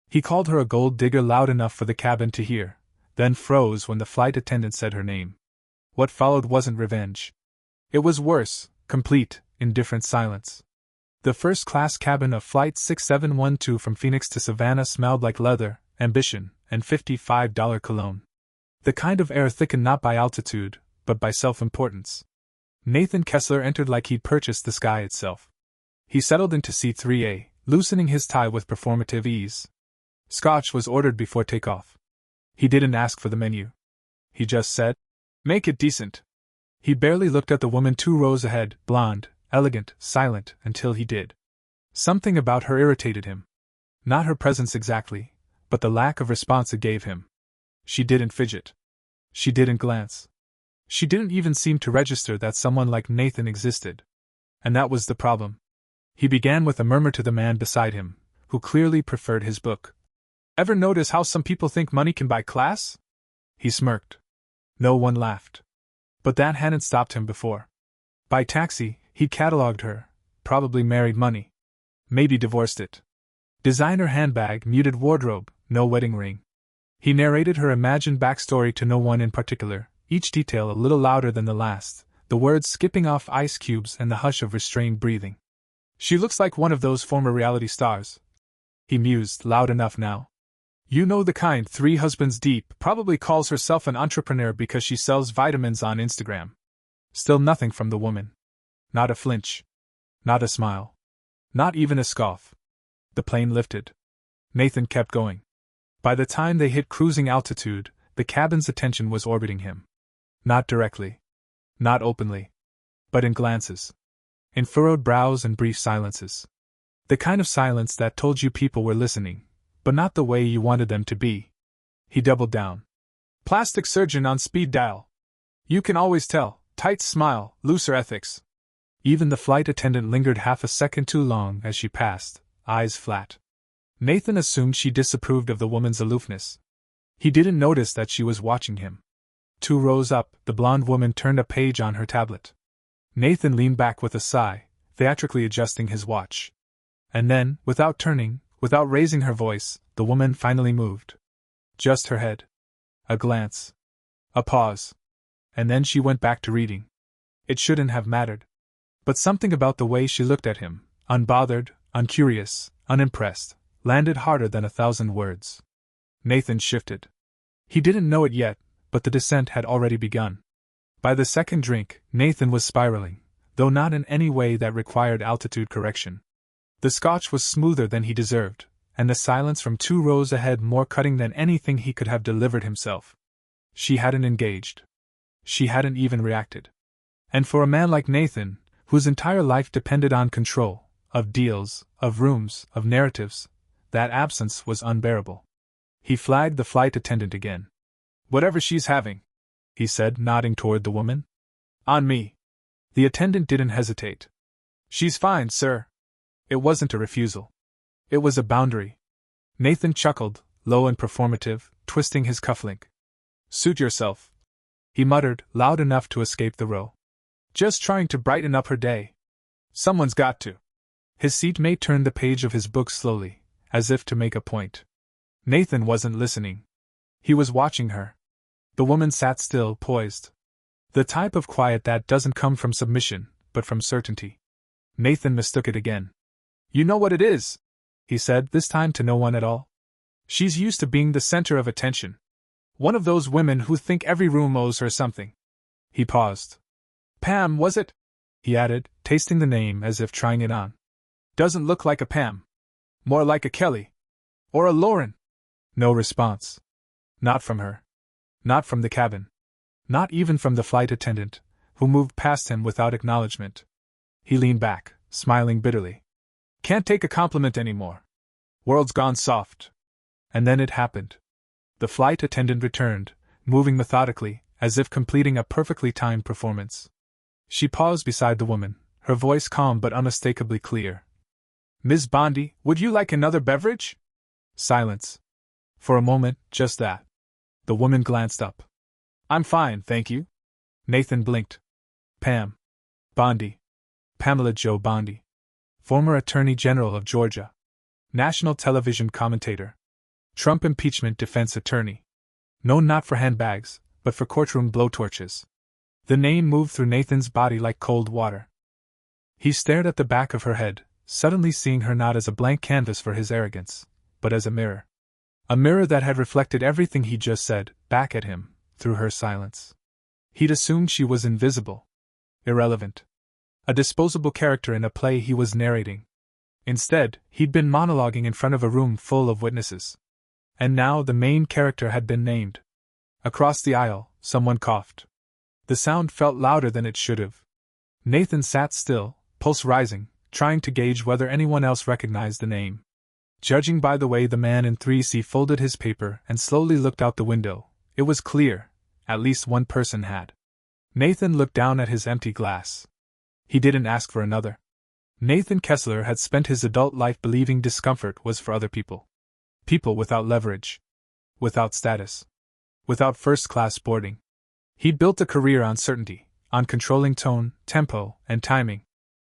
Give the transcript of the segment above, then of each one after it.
He called her a gold digger loud enough for the cabin to hear, then froze when the flight attendant said her name. What followed wasn't revenge. It was worse, complete, indifferent silence. The first-class cabin of Flight 6712 from Phoenix to Savannah smelled like leather, ambition, and $55 cologne. The kind of air thickened not by altitude, but by self-importance. Nathan Kessler entered like he'd purchased the sky itself. He settled into seat 3A, loosening his tie with performative ease. Scotch was ordered before takeoff. He didn't ask for the menu. He just said, "Make it decent." He barely looked at the woman 2 rows ahead, blonde, elegant, silent, until he did. Something about her irritated him. Not her presence exactly, but the lack of response it gave him. She didn't fidget. She didn't glance. She didn't even seem to register that someone like Nathan existed. And that was the problem. He began with a murmur to the man beside him, who clearly preferred his book. "Ever notice how some people think money can buy class?" He smirked. No one laughed. But that hadn't stopped him before. By taxi, he'd catalogued her, probably married money. Maybe divorced it. Designer handbag, muted wardrobe, no wedding ring. He narrated her imagined backstory to no one in particular, each detail a little louder than the last, the words skipping off ice cubes and the hush of restrained breathing. "She looks like one of those former reality stars," he mused, loud enough now. "You know the kind, 3 husbands deep, probably calls herself an entrepreneur because she sells vitamins on Instagram." Still nothing from the woman. Not a flinch. Not a smile. Not even a scoff. The plane lifted. Nathan kept going. By the time they hit cruising altitude, the cabin's attention was orbiting him. Not directly. Not openly. But in glances. In furrowed brows and brief silences. The kind of silence that told you people were listening, but not the way you wanted them to be. He doubled down. "Plastic surgeon on speed dial. You can always tell, tight smile, looser ethics." Even the flight attendant lingered half a second too long as she passed, eyes flat. Nathan assumed she disapproved of the woman's aloofness. He didn't notice that she was watching him. 2 rows up, the blonde woman turned a page on her tablet. Nathan leaned back with a sigh, theatrically adjusting his watch. And then, without turning, without raising her voice, the woman finally moved. Just her head. A glance. A pause. And then she went back to reading. It shouldn't have mattered. But something about the way she looked at him, unbothered, uncurious, unimpressed, landed harder than 1,000 words. Nathan shifted. He didn't know it yet, but the descent had already begun. By the second drink, Nathan was spiraling, though not in any way that required altitude correction. The scotch was smoother than he deserved, and the silence from 2 rows ahead more cutting than anything he could have delivered himself. She hadn't engaged. She hadn't even reacted. And for a man like Nathan, whose entire life depended on control, of deals, of rooms, of narratives, that absence was unbearable. He flagged the flight attendant again. "Whatever she's having," he said, nodding toward the woman. "On me." The attendant didn't hesitate. "She's fine, sir." It wasn't a refusal. It was a boundary. Nathan chuckled, low and performative, twisting his cufflink. "Suit yourself," he muttered, loud enough to escape the row. "Just trying to brighten up her day. Someone's got to." His seatmate turned the page of his book slowly, as if to make a point. Nathan wasn't listening. He was watching her. The woman sat still, poised. The type of quiet that doesn't come from submission, but from certainty. Nathan mistook it again. "You know what it is," he said, this time to no one at all. "She's used to being the center of attention. One of those women who think every room owes her something." He paused. "Pam, was it?" he added, tasting the name as if trying it on. "Doesn't look like a Pam. More like a Kelly. Or a Lauren." No response. Not from her. Not from the cabin. Not even from the flight attendant, who moved past him without acknowledgement. He leaned back, smiling bitterly. "Can't take a compliment anymore. World's gone soft." And then it happened. The flight attendant returned, moving methodically, as if completing a perfectly timed performance. She paused beside the woman, her voice calm but unmistakably clear. "Ms. Bondi, would you like another beverage?" Silence. For a moment, just that. The woman glanced up. "I'm fine, thank you." Nathan blinked. Pam Bondi. Pamela Jo Bondi. Former Attorney General of Georgia. National television commentator. Trump impeachment defense attorney. No, not for handbags, but for courtroom blowtorches. The name moved through Nathan's body like cold water. He stared at the back of her head, suddenly seeing her not as a blank canvas for his arrogance, but as a mirror. A mirror that had reflected everything he just said, back at him, through her silence. He'd assumed she was invisible. Irrelevant. A disposable character in a play he was narrating. Instead, he'd been monologuing in front of a room full of witnesses. And now the main character had been named. Across the aisle, someone coughed. The sound felt louder than it should have. Nathan sat still, pulse rising, trying to gauge whether anyone else recognized the name. Judging by the way the man in 3C folded his paper and slowly looked out the window, it was clear, at least one person had. Nathan looked down at his empty glass. He didn't ask for another. Nathan Kessler had spent his adult life believing discomfort was for other people. People without leverage. Without status. Without first-class boarding. He'd built a career on certainty, on controlling tone, tempo, and timing.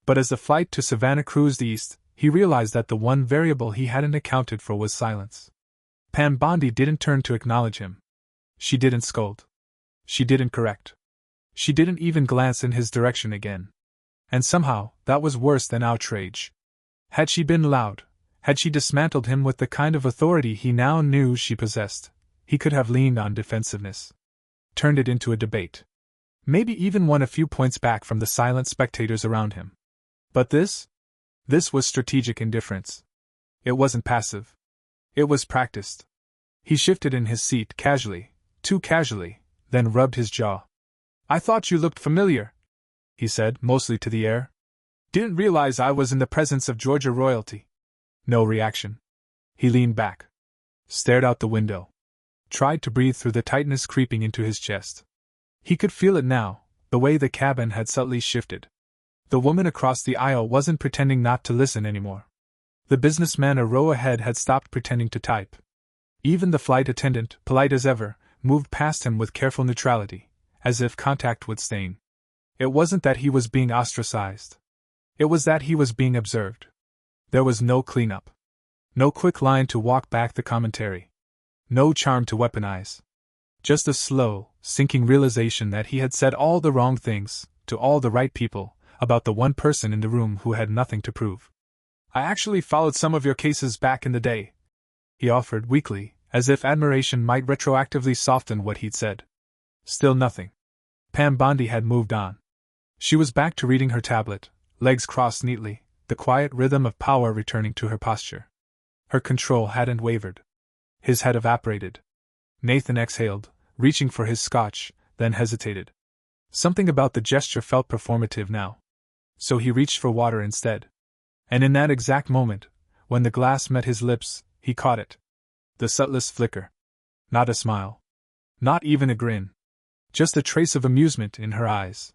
But as the flight to Savannah cruised east, he realized that the one variable he hadn't accounted for was silence. Pam Bondi didn't turn to acknowledge him. She didn't scold. She didn't correct. She didn't even glance in his direction again. And somehow, that was worse than outrage. Had she been loud, had she dismantled him with the kind of authority he now knew she possessed, he could have leaned on defensiveness. Turned it into a debate. Maybe even won a few points back from the silent spectators around him. But this was strategic indifference. It wasn't passive. It was practiced. He shifted in his seat casually, too casually, then rubbed his jaw. "I thought you looked familiar," he said, mostly to the air. "Didn't realize I was in the presence of Georgia royalty." No reaction. He leaned back. Stared out the window. Tried to breathe through the tightness creeping into his chest. He could feel it now, the way the cabin had subtly shifted. The woman across the aisle wasn't pretending not to listen anymore. The businessman a row ahead had stopped pretending to type. Even the flight attendant, polite as ever, moved past him with careful neutrality, as if contact would stain. It wasn't that he was being ostracized. It was that he was being observed. There was no cleanup. No quick line to walk back the commentary. No charm to weaponize. Just a slow, sinking realization that he had said all the wrong things, to all the right people, about the one person in the room who had nothing to prove. "I actually followed some of your cases back in the day," he offered weakly, as if admiration might retroactively soften what he'd said. Still nothing. Pam Bondi had moved on. She was back to reading her tablet, legs crossed neatly, the quiet rhythm of power returning to her posture. Her control hadn't wavered. His had evaporated. Nathan exhaled, reaching for his scotch, then hesitated. Something about the gesture felt performative now. So he reached for water instead. And in that exact moment, when the glass met his lips, he caught it. The subtlest flicker. Not a smile. Not even a grin. Just a trace of amusement in her eyes.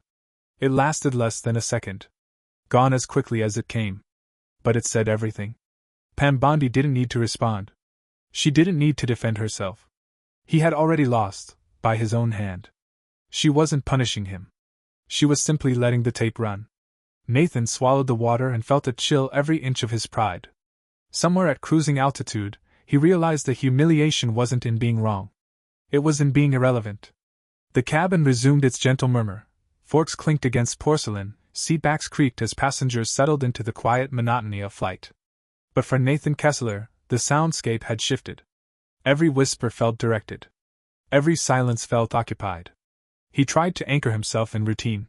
It lasted less than a second. Gone as quickly as it came. But it said everything. Pam Bondi didn't need to respond. She didn't need to defend herself. He had already lost, by his own hand. She wasn't punishing him. She was simply letting the tape run. Nathan swallowed the water and felt it chill every inch of his pride. Somewhere at cruising altitude, he realized the humiliation wasn't in being wrong. It was in being irrelevant. The cabin resumed its gentle murmur. Forks clinked against porcelain, seatbacks creaked as passengers settled into the quiet monotony of flight. But for Nathan Kessler, the soundscape had shifted. Every whisper felt directed. Every silence felt occupied. He tried to anchor himself in routine.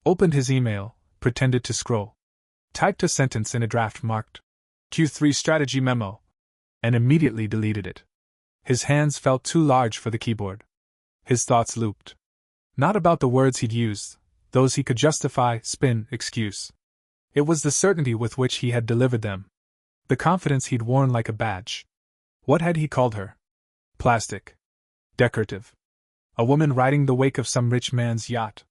Opened his email, pretended to scroll. Typed a sentence in a draft marked Q3 strategy memo, and immediately deleted it. His hands felt too large for the keyboard. His thoughts looped. Not about the words he'd used, those he could justify, spin, excuse. It was the certainty with which he had delivered them. The confidence he'd worn like a badge. What had he called her? Plastic. Decorative. A woman riding the wake of some rich man's yacht.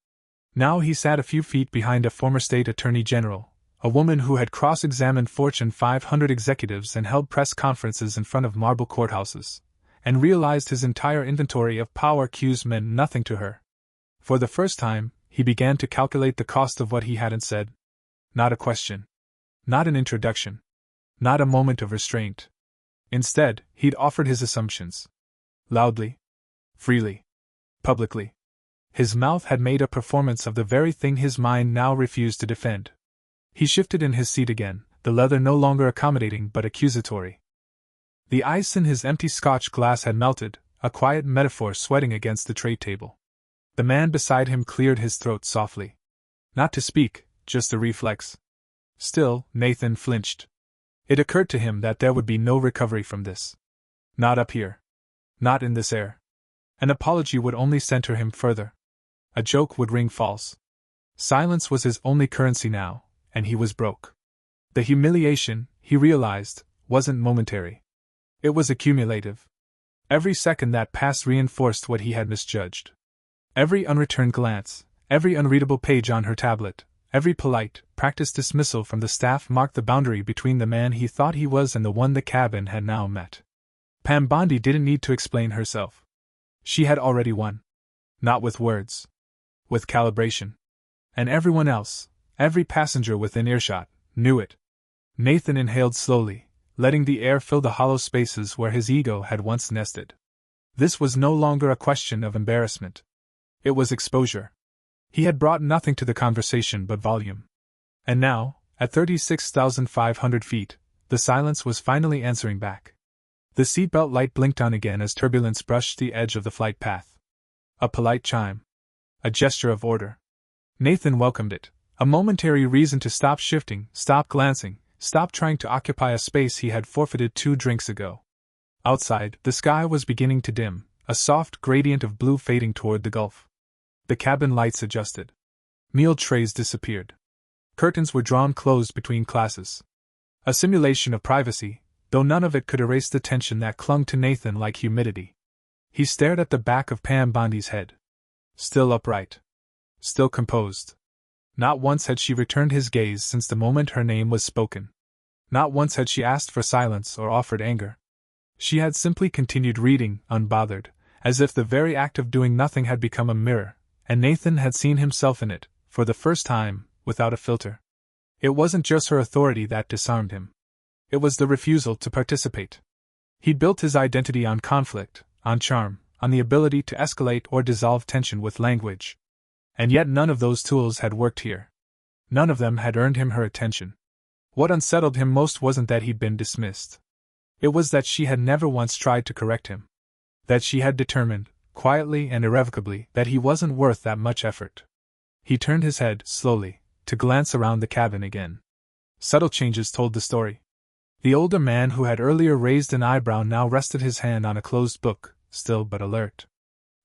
Now he sat a few feet behind a former state attorney general, a woman who had cross-examined Fortune 500 executives and held press conferences in front of marble courthouses, and realized his entire inventory of power cues meant nothing to her. For the first time, he began to calculate the cost of what he hadn't said. Not a question. Not an introduction. Not a moment of restraint. Instead, he'd offered his assumptions. Loudly. Freely. Publicly. His mouth had made a performance of the very thing his mind now refused to defend. He shifted in his seat again, the leather no longer accommodating but accusatory. The ice in his empty Scotch glass had melted, a quiet metaphor sweating against the tray table. The man beside him cleared his throat softly. Not to speak, just a reflex. Still, Nathan flinched. It occurred to him that there would be no recovery from this. Not up here. Not in this air. An apology would only center him further. A joke would ring false. Silence was his only currency now, and he was broke. The humiliation, he realized, wasn't momentary. It was accumulative. Every second that passed reinforced what he had misjudged. Every unreturned glance, every unreadable page on her tablet, every polite, practiced dismissal from the staff marked the boundary between the man he thought he was and the one the cabin had now met. Pam Bondi didn't need to explain herself. She had already won. Not with words. With calibration. And everyone else, every passenger within earshot, knew it. Nathan inhaled slowly, letting the air fill the hollow spaces where his ego had once nested. This was no longer a question of embarrassment. It was exposure. He had brought nothing to the conversation but volume. And now, at 36,500 feet, the silence was finally answering back. The seatbelt light blinked on again as turbulence brushed the edge of the flight path. A polite chime. A gesture of order. Nathan welcomed it, a momentary reason to stop shifting, stop glancing, stop trying to occupy a space he had forfeited 2 drinks ago. Outside, the sky was beginning to dim, a soft gradient of blue fading toward the gulf. The cabin lights adjusted. Meal trays disappeared. Curtains were drawn closed between classes. A simulation of privacy, though none of it could erase the tension that clung to Nathan like humidity. He stared at the back of Pam Bondi's head. Still upright. Still composed. Not once had she returned his gaze since the moment her name was spoken. Not once had she asked for silence or offered anger. She had simply continued reading, unbothered, as if the very act of doing nothing had become a mirror, and Nathan had seen himself in it, for the first time, without a filter. It wasn't just her authority that disarmed him. It was the refusal to participate. He'd built his identity on conflict, on charm, on the ability to escalate or dissolve tension with language. And yet none of those tools had worked here. None of them had earned him her attention. What unsettled him most wasn't that he'd been dismissed. It was that she had never once tried to correct him. That she had determined, quietly and irrevocably, that he wasn't worth that much effort. He turned his head, slowly, to glance around the cabin again. Subtle changes told the story. The older man who had earlier raised an eyebrow now rested his hand on a closed book, still but alert.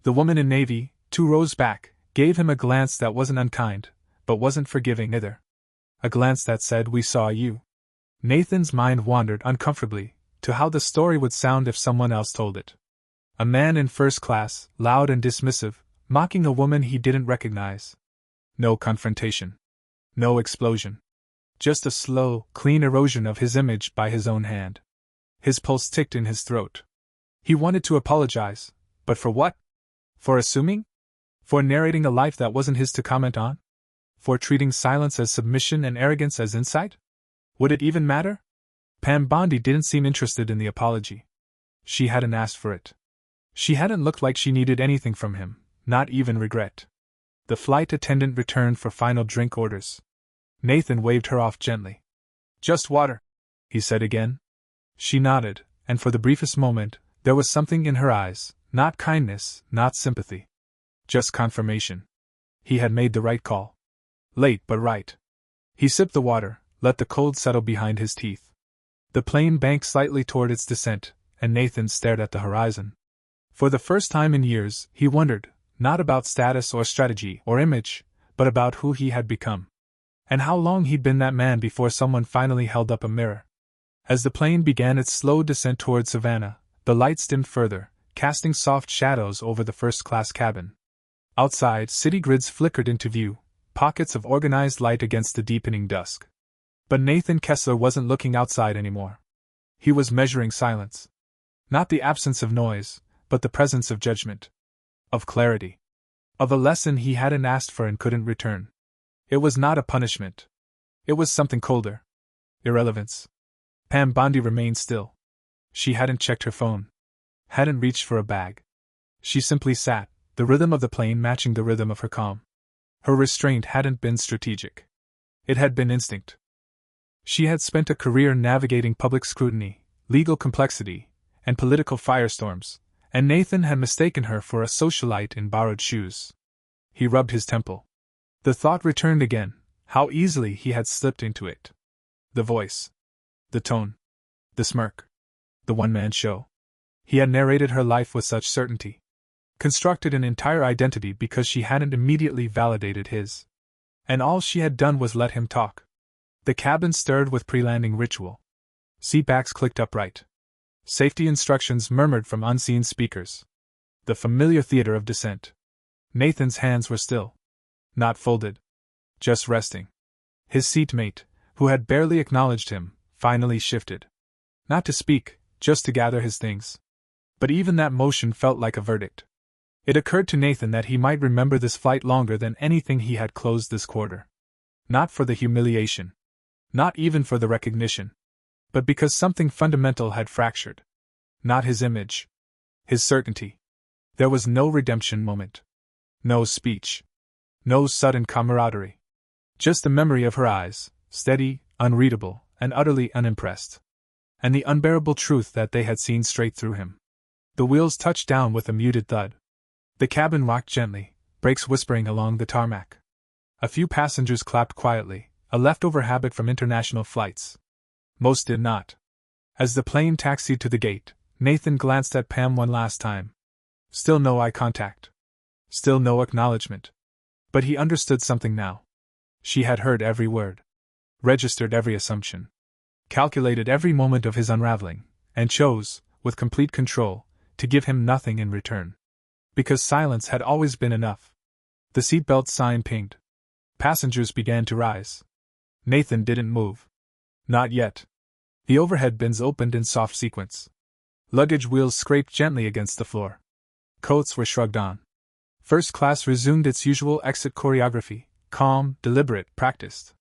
The woman in navy, 2 rows back, gave him a glance that wasn't unkind, but wasn't forgiving either. A glance that said, "We saw you." Nathan's mind wandered uncomfortably to how the story would sound if someone else told it. A man in first class, loud and dismissive, mocking a woman he didn't recognize. No confrontation. No explosion. Just a slow, clean erosion of his image by his own hand. His pulse ticked in his throat. He wanted to apologize, but for what? For assuming? For narrating a life that wasn't his to comment on? For treating silence as submission and arrogance as insight? Would it even matter? Pam Bondi didn't seem interested in the apology. She hadn't asked for it. She hadn't looked like she needed anything from him, not even regret. The flight attendant returned for final drink orders. Nathan waved her off gently. "Just water," he said again. She nodded, and for the briefest moment, there was something in her eyes, not kindness, not sympathy. Just confirmation. He had made the right call. Late but right. He sipped the water, let the cold settle behind his teeth. The plane banked slightly toward its descent, and Nathan stared at the horizon. For the first time in years, he wondered, not about status or strategy or image, but about who he had become. And how long he'd been that man before someone finally held up a mirror. As the plane began its slow descent toward Savannah, the lights dimmed further, casting soft shadows over the first-class cabin. Outside, city grids flickered into view, pockets of organized light against the deepening dusk. But Nathan Kessler wasn't looking outside anymore. He was measuring silence. Not the absence of noise, but the presence of judgment. Of clarity. Of a lesson he hadn't asked for and couldn't return. It was not a punishment. It was something colder. Irrelevance. Pam Bondi remained still. She hadn't checked her phone. Hadn't reached for a bag. She simply sat, the rhythm of the plane matching the rhythm of her calm. Her restraint hadn't been strategic. It had been instinct. She had spent a career navigating public scrutiny, legal complexity, and political firestorms, and Nathan had mistaken her for a socialite in borrowed shoes. He rubbed his temple. The thought returned again, how easily he had slipped into it. The voice. The tone. The smirk. The one-man show. He had narrated her life with such certainty. Constructed an entire identity because she hadn't immediately validated his. And all she had done was let him talk. The cabin stirred with pre-landing ritual. Seatbacks clicked upright. Safety instructions murmured from unseen speakers. The familiar theater of descent. Nathan's hands were still. Not folded. Just resting. His seatmate, who had barely acknowledged him, finally shifted. Not to speak, just to gather his things. But even that motion felt like a verdict. It occurred to Nathan that he might remember this flight longer than anything he had closed this quarter. Not for the humiliation. Not even for the recognition. But because something fundamental had fractured. Not his image. His certainty. There was no redemption moment. No speech. No sudden camaraderie. Just the memory of her eyes, steady, unreadable, and utterly unimpressed. And the unbearable truth that they had seen straight through him. The wheels touched down with a muted thud. The cabin rocked gently, brakes whispering along the tarmac. A few passengers clapped quietly, a leftover habit from international flights. Most did not. As the plane taxied to the gate, Nathan glanced at Pam one last time. Still no eye contact. Still no acknowledgement. But he understood something now. She had heard every word. Registered every assumption. Calculated every moment of his unraveling, and chose, with complete control, to give him nothing in return. Because silence had always been enough. The seatbelt sign pinged. Passengers began to rise. Nathan didn't move. Not yet. The overhead bins opened in soft sequence. Luggage wheels scraped gently against the floor. Coats were shrugged on. First class resumed its usual exit choreography, calm, deliberate, practiced.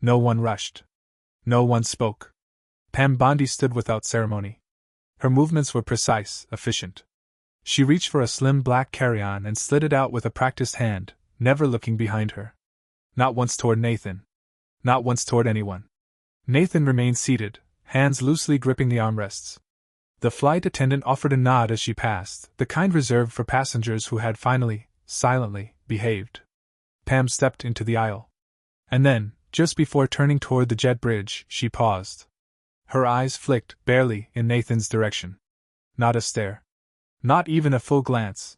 No one rushed. No one spoke. Pam Bondi stood without ceremony. Her movements were precise, efficient. She reached for a slim black carry-on and slid it out with a practiced hand, never looking behind her. Not once toward Nathan. Not once toward anyone. Nathan remained seated, hands loosely gripping the armrests. The flight attendant offered a nod as she passed, the kind reserved for passengers who had finally, silently, behaved. Pam stepped into the aisle. And then, just before turning toward the jet bridge, she paused. Her eyes flicked, barely, in Nathan's direction. Not a stare. Not even a full glance.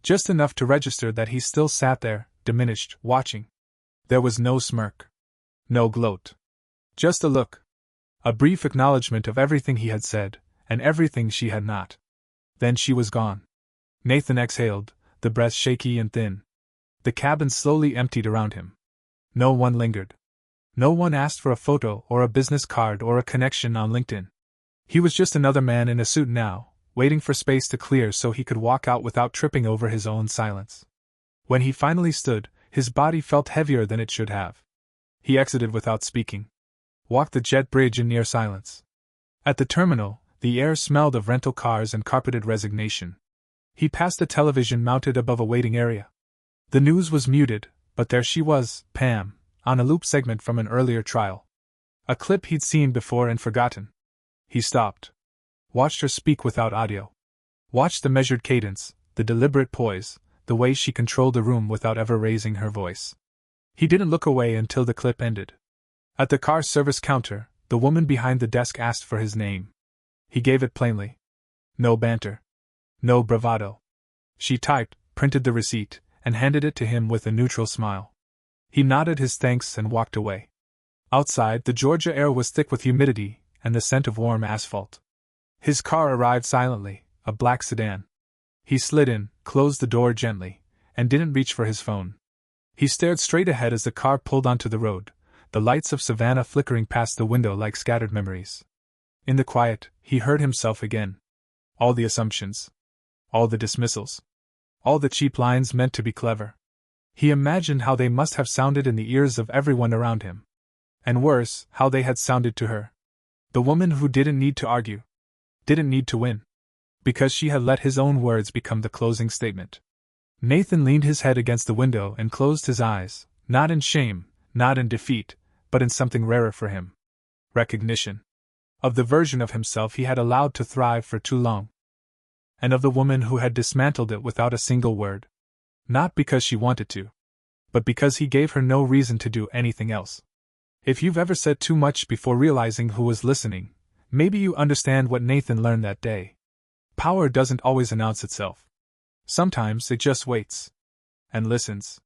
Just enough to register that he still sat there, diminished, watching. There was no smirk. No gloat. Just a look. A brief acknowledgement of everything he had said, and everything she had not. Then she was gone. Nathan exhaled, the breath shaky and thin. The cabin slowly emptied around him. No one lingered. No one asked for a photo or a business card or a connection on LinkedIn. He was just another man in a suit now, waiting for space to clear so he could walk out without tripping over his own silence. When he finally stood, his body felt heavier than it should have. He exited without speaking. Walked the jet bridge in near silence. At the terminal, the air smelled of rental cars and carpeted resignation. He passed the television mounted above a waiting area. The news was muted, but there she was, Pam, on a loop segment from an earlier trial. A clip he'd seen before and forgotten. He stopped. Watched her speak without audio. Watched the measured cadence, the deliberate poise, the way she controlled the room without ever raising her voice. He didn't look away until the clip ended. At the car service counter, the woman behind the desk asked for his name. He gave it plainly. No banter. No bravado. She typed, printed the receipt, and handed it to him with a neutral smile. He nodded his thanks and walked away. Outside, the Georgia air was thick with humidity and the scent of warm asphalt. His car arrived silently, a black sedan. He slid in, closed the door gently, and didn't reach for his phone. He stared straight ahead as the car pulled onto the road, the lights of Savannah flickering past the window like scattered memories. In the quiet, he heard himself again. All the assumptions. All the dismissals. All the cheap lines meant to be clever. He imagined how they must have sounded in the ears of everyone around him. And worse, how they had sounded to her. The woman who didn't need to argue. didn't need to win. Because she had let his own words become the closing statement. Nathan leaned his head against the window and closed his eyes, not in shame, not in defeat, but in something rarer for him. Recognition. Of the version of himself he had allowed to thrive for too long. And of the woman who had dismantled it without a single word. Not because she wanted to, but because he gave her no reason to do anything else. If you've ever said too much before realizing who was listening, maybe you understand what Nathan learned that day. Power doesn't always announce itself. Sometimes it just waits. And listens.